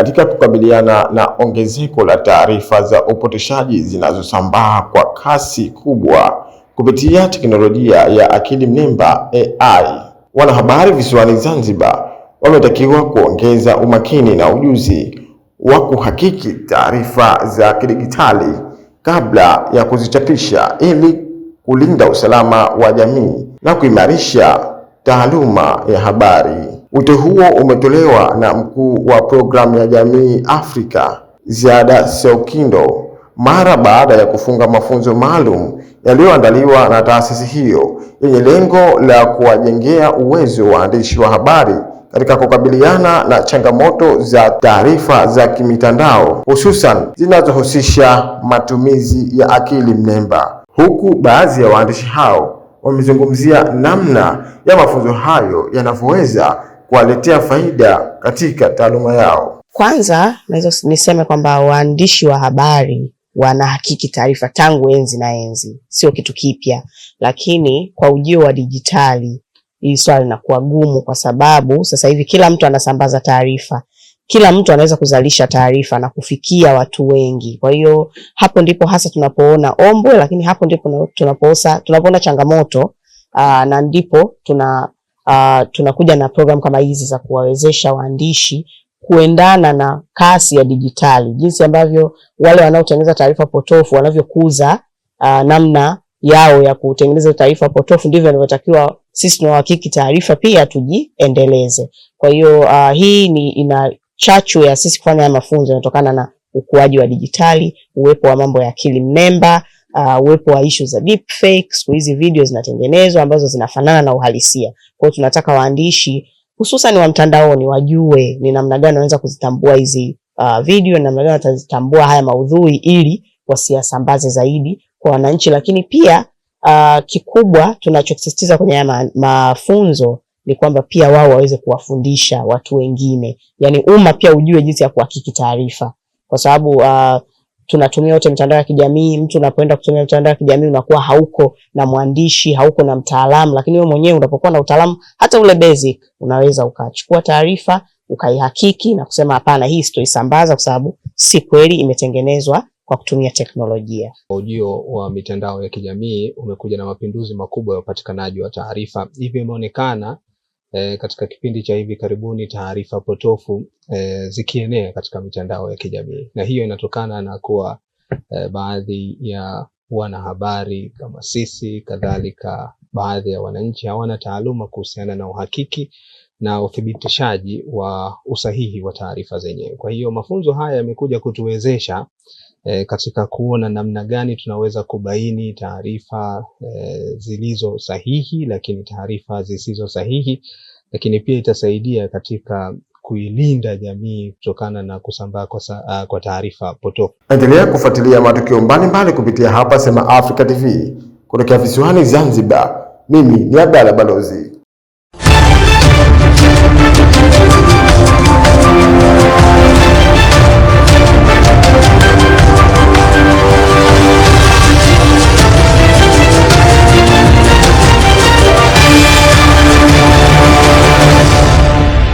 katika kukabiliana na ongezeko la taarifa za upotoshaji zinazosambaa kwa kasi kubwa kupitia teknolojia ya akili mnemba AI. Wanahabari visiwani Zanzibar wametakiwa kuongeza umakini na ujuzi wa kuhakiki taarifa za kidijitali kabla ya kuzichapisha ili kulinda usalama wa jamii na kuimarisha taaluma ya habari. Wito huo umetolewa na mkuu wa programu ya Jamii Afrika, Ziada Seukindo, mara baada ya kufunga mafunzo maalum yaliyoandaliwa na taasisi hiyo yenye lengo la kuwajengea uwezo waandishi wa habari katika kukabiliana na changamoto za taarifa za kimitandao, hususan zinazohusisha matumizi ya akili mnemba. Huku baadhi ya waandishi hao wamezungumzia namna ya mafunzo hayo yanavyoweza kuwaletea faida katika taaluma yao. Kwanza naweza niseme kwamba waandishi wa habari wanahakiki taarifa tangu enzi na enzi, sio kitu kipya, lakini kwa ujio wa dijitali hii swali linakuwa gumu, kwa sababu sasa hivi kila mtu anasambaza taarifa, kila mtu anaweza kuzalisha taarifa na kufikia watu wengi. Kwa hiyo hapo ndipo hasa tunapoona ombwe, lakini hapo ndipo tunapoona changamoto, na ndipo tunakuja na program kama hizi za kuwawezesha waandishi kuendana na kasi ya dijitali, jinsi ambavyo wale wanaotengeneza taarifa potofu wanavyokuza namna yao ya kutengeneza taarifa potofu, ndivyo inavyotakiwa sisi tunahakiki taarifa pia tujiendeleze. Kwa hiyo hii ina chachu ya sisi kufanya mafunzo inatokana na ukuaji wa dijitali, uwepo wa mambo ya akili mnemba, uwepo wa issue za deep fakes. Hizi video zinatengenezwa ambazo zinafanana na uhalisia. Kwa hiyo tunataka waandishi hususan wa mtandaoni wajue ni namna gani wanaweza kuzitambua hizi video, na namna gani watazitambua haya maudhui ili wasiyasambaze zaidi kwa wananchi. Lakini pia kikubwa tunachosisitiza kwenye haya mafunzo ni kwamba pia wao waweze kuwafundisha watu wengine, yani umma pia ujue jinsi ya kuhakiki taarifa, kwa sababu tunatumia wote mitandao ya kijamii. Mtu unapoenda kutumia mitandao ya kijamii unakuwa hauko na mwandishi, hauko na mtaalamu, lakini wewe mwenyewe unapokuwa na utaalamu hata ule basic, unaweza ukachukua taarifa ukaihakiki na kusema hapana, hii sitoisambaza kwa sababu si kweli, imetengenezwa kwa kutumia teknolojia. Ujio wa mitandao ya kijamii umekuja na mapinduzi makubwa ya upatikanaji wa taarifa. Hivi imeonekana katika kipindi cha hivi karibuni taarifa potofu zikienea katika mitandao ya kijamii, na hiyo inatokana na kuwa baadhi ya wanahabari kama sisi, kadhalika baadhi ya wananchi hawana taaluma kuhusiana na uhakiki na uthibitishaji wa usahihi wa taarifa zenyewe. Kwa hiyo mafunzo haya yamekuja kutuwezesha katika kuona namna gani tunaweza kubaini taarifa zilizo sahihi, lakini taarifa zisizo sahihi, lakini pia itasaidia katika kuilinda jamii kutokana na kusambaa kwa taarifa potofu. Endelea kufuatilia matukio mbalimbali kupitia hapa Sema Africa TV. Kutoka visiwani Zanzibar, mimi ni Abdalla Balozi.